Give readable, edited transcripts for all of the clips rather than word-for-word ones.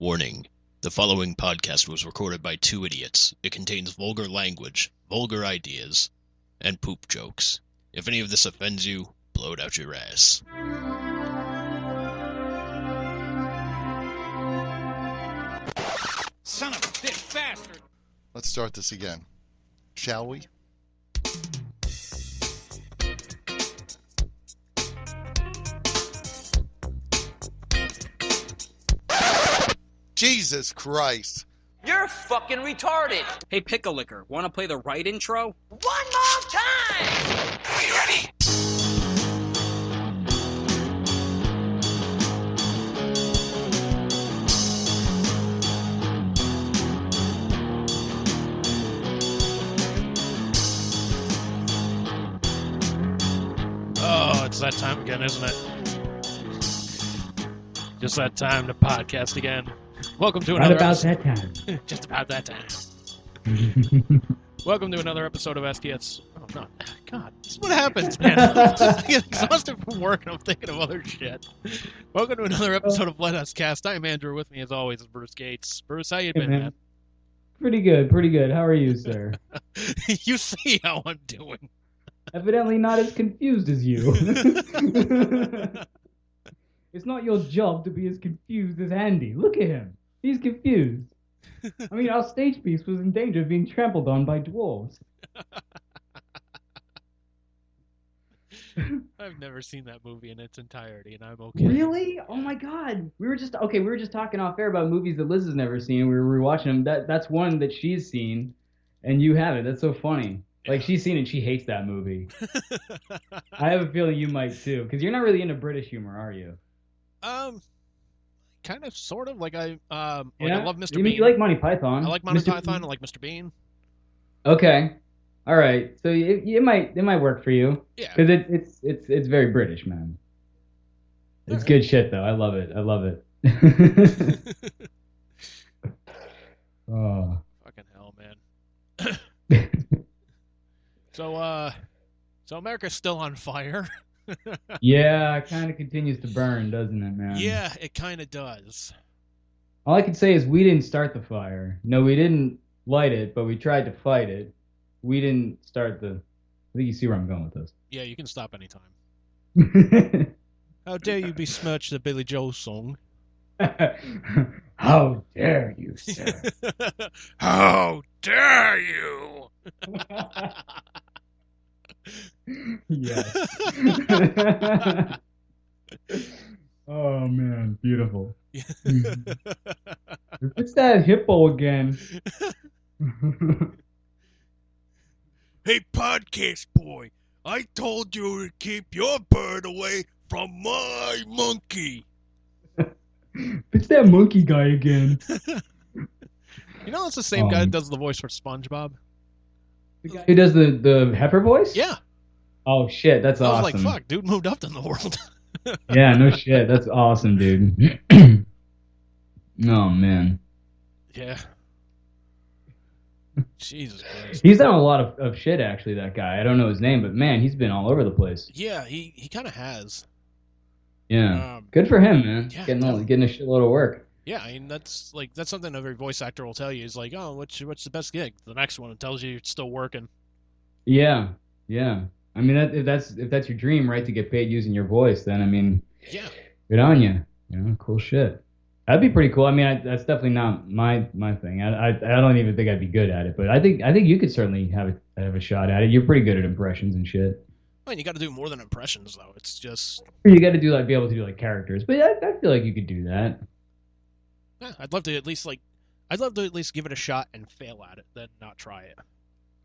Warning. The following podcast was recorded by two idiots. It contains vulgar language, vulgar ideas, and poop jokes. If any of this offends you, blow it out your ass. Son of a bitch bastard! Let's start this again. Shall we? Jesus Christ. You're fucking retarded. Hey, Pickle Licker, wanna play the right intro? One more time! Are you ready? Oh, it's that time again, isn't it? Just that time to podcast again. Welcome to Right another about episode. that time. Just about that time. Welcome to another episode of STS. Oh, no. God, this is what happens, man. I get exhausted from work and I'm thinking of other shit. Welcome to another episode of Let Us Cast. I'm Andrew. With me, as always, is Bruce Gates. Bruce, how you Hey, been, man. man? Pretty good, pretty good. How are you, sir? You see how I'm doing. Evidently not as confused as you. It's not your job to be as confused as Andy. Look at him. He's confused. I mean, our stage piece was in danger of being trampled on by dwarves. I've never seen that movie in its entirety, and I'm okay. Really? Oh my God. We were just talking off air about movies that Liz has never seen. We were rewatching them. That's one that she's seen, and you haven't. That's so funny. Like, she's seen it and she hates that movie. I have a feeling you might too, because you're not really into British humor, are you? Kind of, sort of. Like I Yeah? love Mr. You mean Bean. you like Monty Python? I like Monty Mr. Python. I like Mr. Bean. Okay. All right. So it might work for you, Yeah. because it's very British, man. It's Alright. good shit though. I love it. I love it. Oh. Fucking hell, man. So America's still on fire. Yeah, it kind of continues to burn, doesn't it, man? Yeah, it kind of does. All I can say is we didn't start the fire. No, we didn't light it, but we tried to fight it. We didn't start the... I think you see where I'm going with Yeah, you can stop anytime. this. How dare you besmirch the Billy Joel song? How dare you, sir? How dare you? Yes. Oh man, beautiful. It's that hippo again. Hey, podcast boy, I told you to keep your bird away from my monkey. It's that monkey guy again. You know that's the same guy that does the voice for SpongeBob? The guy who does the heifer voice? Yeah. Oh shit, that's I was awesome. like, fuck, dude moved up in the world. Yeah, no shit, that's awesome, dude. Oh man. Yeah. Jesus Christ. He's done a lot of shit actually, that guy. I don't know his name, but man, he's been all over the place. Yeah, he kind of has. Yeah. Good for him, man. Yeah, Getting a shitload of work. Yeah, I mean that's something every voice actor will tell you is like, oh, what's the best gig? The next one tells you it's still working. Yeah. Yeah. I mean, if that's your dream, right, to get paid using your voice, then I mean, Yeah. good on you. You know, cool shit. That'd be pretty cool. I mean, that's definitely not my thing. I don't even think I'd be good at it, but I think you could certainly have a shot at it. You're pretty good at impressions and shit. I mean, you got to do more than impressions though. It's just You got to be able to do like characters, but I feel like you could do that. yeah, I'd love to at least give it a shot and fail at it, then not try it.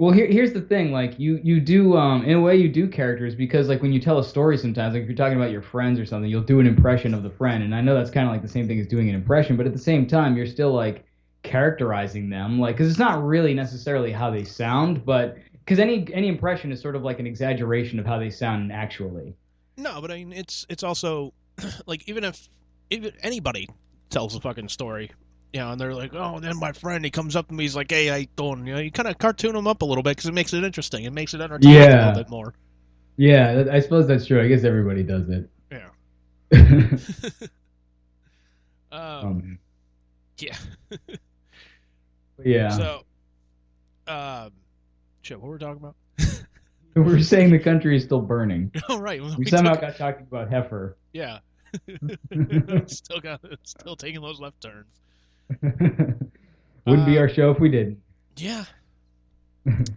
Well, here's the thing. Like you do in a way you do characters because like when you tell a story sometimes, like if you're talking about your friends or something, you'll do an impression of the friend, and I know that's kind of like the same thing as doing an impression, but at the same time, you're still like characterizing them, like because it's not really necessarily how they sound, but because any impression is sort of like an exaggeration of how they sound actually. No, but I mean it's also like even if anybody tells a fucking story. You know, and they're like, oh, then my friend, he comes up to me, he's like, hey, how you doing? You know, you kind of cartoon him up a little bit because it makes it interesting. It makes it entertaining a little bit more. Yeah, I suppose that's true. I guess everybody does it. Yeah. Man. Yeah. Yeah. So, shit, what were we talking about? We were saying the country is still burning. Oh, right. We somehow got talking about heifer. Yeah. Still taking those left turns. Wouldn't be our show if we didn't. Yeah.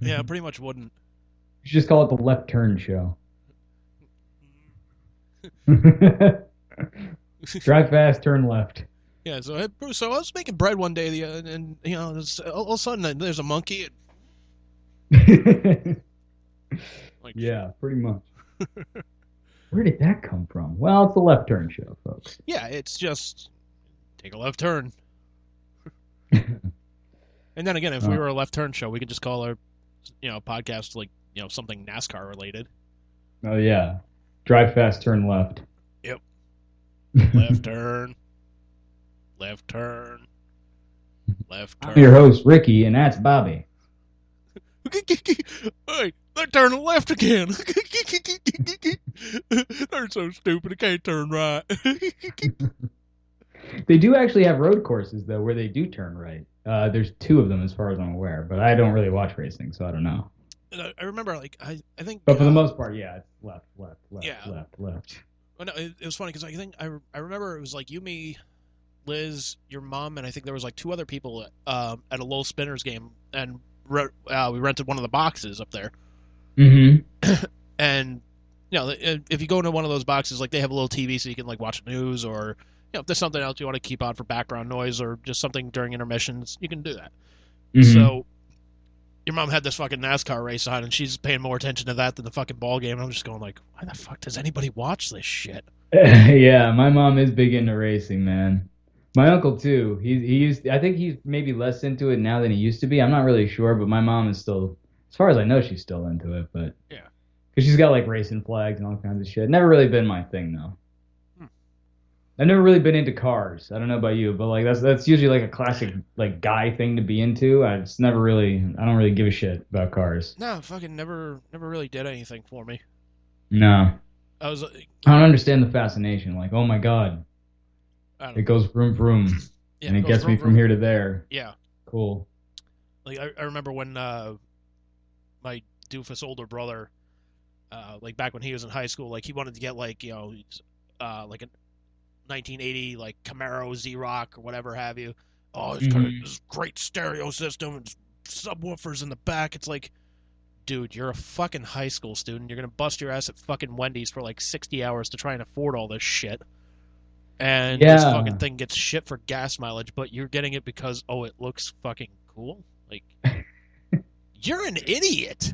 Yeah, pretty much wouldn't. You should just call it the Left Turn Show. Drive fast, turn left. Yeah, so I was making bread one day, and all of a sudden there's a monkey. Like, yeah, pretty much. Where did that come from? Well, it's the Left Turn Show, folks. Yeah, it's just take a left turn. And then again, if we were a left turn show, we could just call our, podcast like something NASCAR related. Oh yeah, drive fast, turn left. Yep. Left turn. Left turn. Left turn. I'm your host, Ricky, and that's Bobby. Hey, they're turning left again. They're so stupid, they can't turn right. They do actually have road courses, though, where they do turn right. There's 2 of them, as far as I'm aware, but I don't really watch racing, so I don't know. I remember, I think... But for the most part, yeah, it's left, left. Well, no, it was funny, because I think I remember it was like you, me, Liz, your mom, and I think there was 2 other people at a Lowell Spinners game, and we rented one of the boxes up there. Mm-hmm. And, if you go into one of those boxes, they have a little TV so you can, watch news, or, if there's something else you want to keep on for background noise, or just something during intermissions, you can do that. Mm-hmm. So, your mom had this fucking NASCAR race on, and she's paying more attention to that than the fucking ball game, and I'm just going why the fuck does anybody watch this shit? Yeah, my mom is big into racing, man. My uncle too. I think he's maybe less into it now than he used to be. I'm not really sure, but my mom is still, as far as I know, she's still into it. But yeah, because she's got racing flags and all kinds of shit. Never really been my thing though. I've never really been into cars. I don't know about you, but that's usually a classic guy thing to be into. I don't really give a shit about cars. No, fucking never really did anything for me. No. I don't understand the fascination. Oh my god. It goes vroom vroom, yeah, and it gets me from here to there. Yeah. Cool. I remember when my doofus older brother, back when he was in high school, he wanted to get a 1980 Camaro Z-Rock or whatever have you. Oh, it's got this great stereo system and subwoofers in the back. It's dude, you're a fucking high school student. You're gonna bust your ass at fucking Wendy's for 60 hours to try and afford all this shit. And this fucking thing gets shit for gas mileage, but you're getting it because, it looks fucking cool? You're an idiot!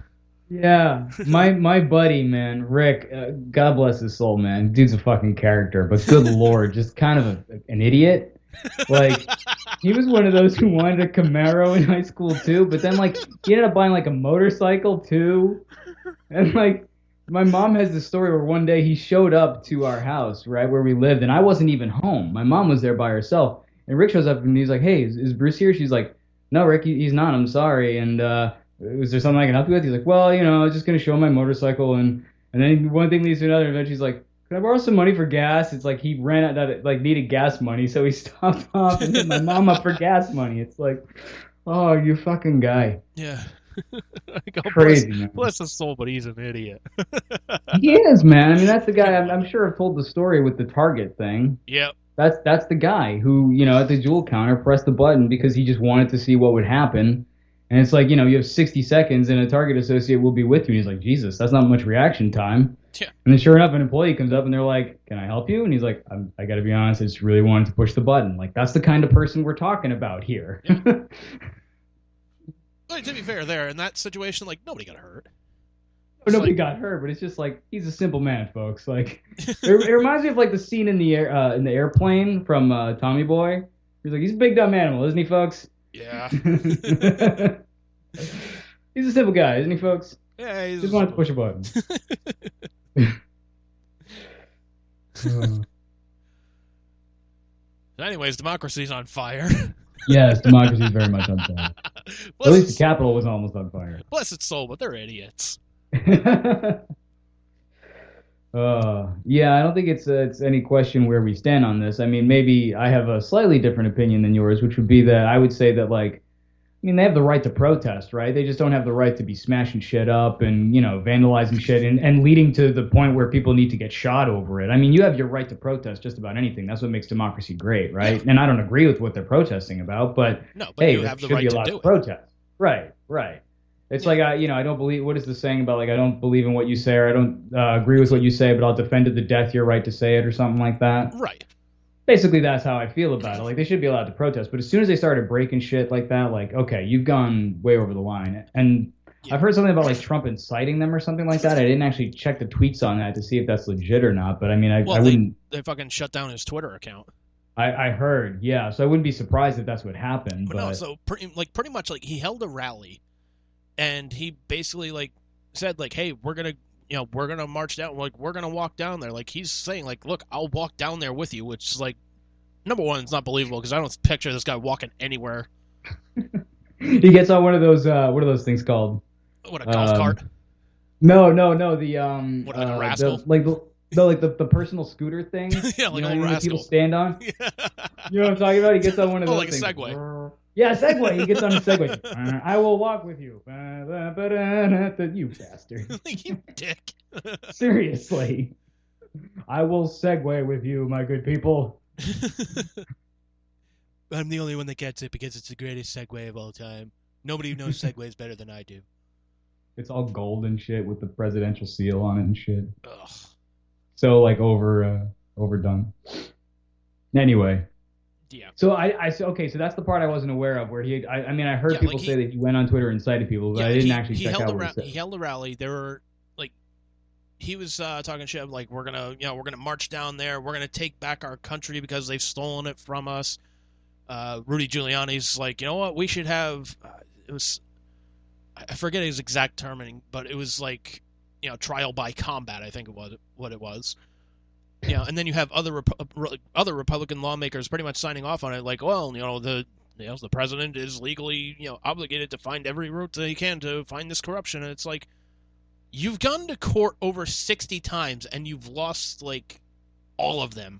Yeah, my buddy, man, Rick, God bless his soul, man. Dude's a fucking character, but good lord, just kind of an idiot. He was one of those who wanted a Camaro in high school too, but then he ended up buying a motorcycle too. And my mom has this story where one day he showed up to our house, right where we lived, and I wasn't even home. My mom was there by herself, and Rick shows up and he's like, "Hey, is Bruce here?" She's like, "No, Rick, he's not. I'm sorry." And was there something I can help you with? He's like, "Well, I was just gonna show him my motorcycle," and then one thing leads to another, and then she's like, "Can I borrow some money for gas?" It's he ran out that needed gas money, so he stopped off and hit my mom up for gas money. It's oh, you fucking guy. Yeah. Crazy, man. Bless his soul, but he's an idiot. He is, man. I mean, that's the guy. I'm sure I've told the story with the Target thing. Yep. That's the guy who, at the jewel counter pressed the button because he just wanted to see what would happen. And it's you have 60 seconds and a Target associate will be with you. And he's like, Jesus, that's not much reaction time. Yeah. And then sure enough, an employee comes up and they're like, "Can I help you?" And he's like, I got to be honest, I just really wanted to push the button. That's the kind of person we're talking about here. Yeah. But to be fair, there in that situation, nobody got hurt. Nobody got hurt, but it's just he's a simple man, folks. It reminds me of the scene in the airplane from Tommy Boy. He's a big dumb animal, isn't he, folks? Yeah. He's a simple guy, isn't he, folks? Yeah, he just wanted to push a button. Anyways, democracy's on fire. Yes, democracy is very much on fire. At least the Capitol was almost on fire. Bless its soul, but they're idiots. Yeah, I don't think it's any question where we stand on this. I mean, maybe I have a slightly different opinion than yours, which would be that I would say that like, I mean, they have the right to protest, right? They just don't have the right to be smashing shit up and vandalizing shit and leading to the point where people need to get shot over it. I mean, you have your right to protest just about anything. That's what makes democracy great, right? Yeah. And I don't agree with what they're protesting about, but No, but hey, you they have the should right be to allowed do to it. protest. Right, right. It's Yeah. like I don't believe. What is the saying about like I don't believe in what you say or I don't agree with what you say, but I'll defend to the death your right to say it or something like that. Right. Basically, that's how I feel about it. Like they should be allowed to protest, but as soon as they started breaking shit like that, like okay, you've gone way over the line. And Yeah. I've heard something about like Trump inciting them or something like that. I didn't actually check the tweets on that to see if that's legit or not, but I mean, I wouldn't. They fucking shut down his Twitter account. I heard, yeah, so I wouldn't be surprised if that's what happened. But no, so pretty much like he held a rally, and he basically like said like, hey, we're gonna march down, like we're gonna walk down there. Like he's saying like, look, I'll walk down there with you, which is like, number one, it's not believable because I don't picture this guy walking anywhere. He gets on one of those what are those things called? What, a golf cart? No, the What, like a rascal? the personal scooter thing. Yeah, like you know a what I mean, that rascal. people stand on. You know what I'm talking about? He gets on one of Oh, those like a things. Segway. Yeah, Segway. He gets on a Segway. I will walk with you. You bastard. You dick. Seriously. I will Segway with you, my good people. I'm the only one that gets it because it's the greatest Segway of all time. Nobody knows Segways better than I do. It's all gold and shit with the presidential seal on it and shit. Ugh. So like overdone. Anyway. Yeah. So okay, so that's the part I wasn't aware of where I mean I heard people say that he went on Twitter and cited people, but I didn't actually check out what he said. He held a rally. There were like he was talking shit like we're gonna march down there. We're gonna take back our country because they've stolen it from us. Rudy Giuliani's like, you know what? We should have. It was, I forget his exact terming, but it was like, trial by combat. I think it was what it was. And then you have other Republican lawmakers pretty much signing off on it, like, well, the president is legally obligated to find every route that he can to find this corruption, and it's like, you've gone to court over 60 times and you've lost like all of them.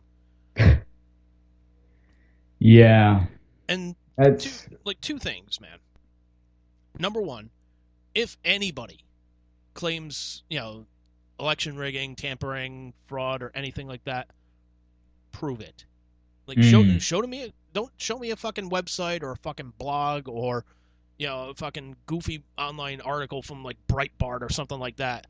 Yeah. And two things, man. Number one, if anybody claims, election rigging, tampering, fraud, or anything like that, prove it. Like, show to me. Don't show me a fucking website or a fucking blog or, a fucking goofy online article from like Breitbart or something like that.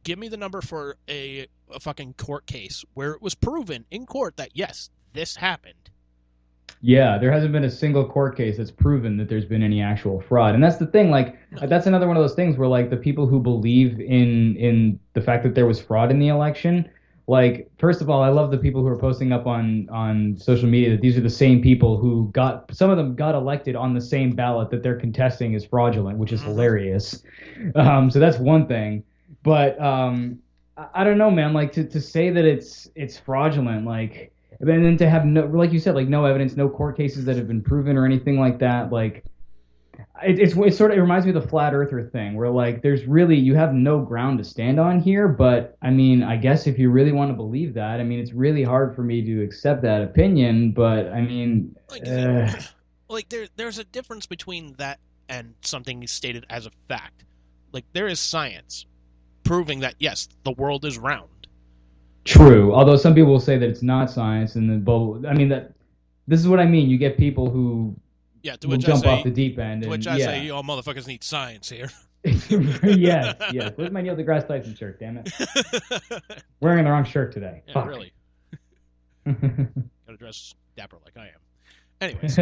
Give me the number for a fucking court case where it was proven in court that yes, this happened. Yeah, there hasn't been a single court case that's proven that there's been any actual fraud. And that's the thing, like, that's another one of those things where, like, the people who believe in the fact that there was fraud in the election, like, first of all, I love the people who are posting up on social media that these are the same people who some of them got elected on the same ballot that they're contesting is fraudulent, which is hilarious. So that's one thing. But I don't know, man, like, to say that it's fraudulent, like... And then to have no, like you said, like no evidence, no court cases that have been proven or anything like that. Like it reminds me of the flat earther thing where like you have no ground to stand on here. But I mean, I guess if you really want to believe that, I mean, it's really hard for me to accept that opinion. But I mean, there's a difference between that and something stated as a fact. Like there is science proving that yes, the world is round. True, although some people will say that it's not science, I mean that this is what I mean. You get people who will jump off the deep end. To which I say, you all motherfuckers need science here. yes. Where's my Neil deGrasse Tyson shirt? Damn it, wearing the wrong shirt today. Yeah, Fuck. really. Gotta dress dapper like I am. Anyways,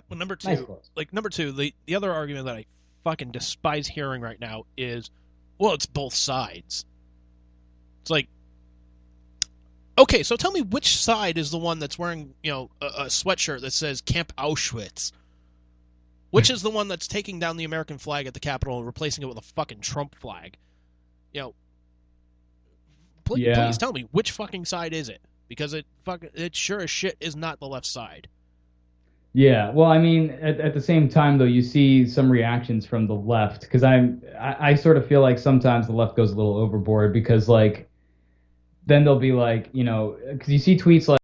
well, number two, the other argument that I fucking despise hearing right now is, well, it's both sides. It's like, okay, so tell me which side is the one that's wearing, a sweatshirt that says Camp Auschwitz? Which is the one that's taking down the American flag at the Capitol and replacing it with a fucking Trump flag? Please tell me, which fucking side is it? Because it sure as shit is not the left side. Yeah, well, I mean, at the same time, though, you see some reactions from the left because I sort of feel like sometimes the left goes a little overboard because, like, then they'll be like, because you see tweets like,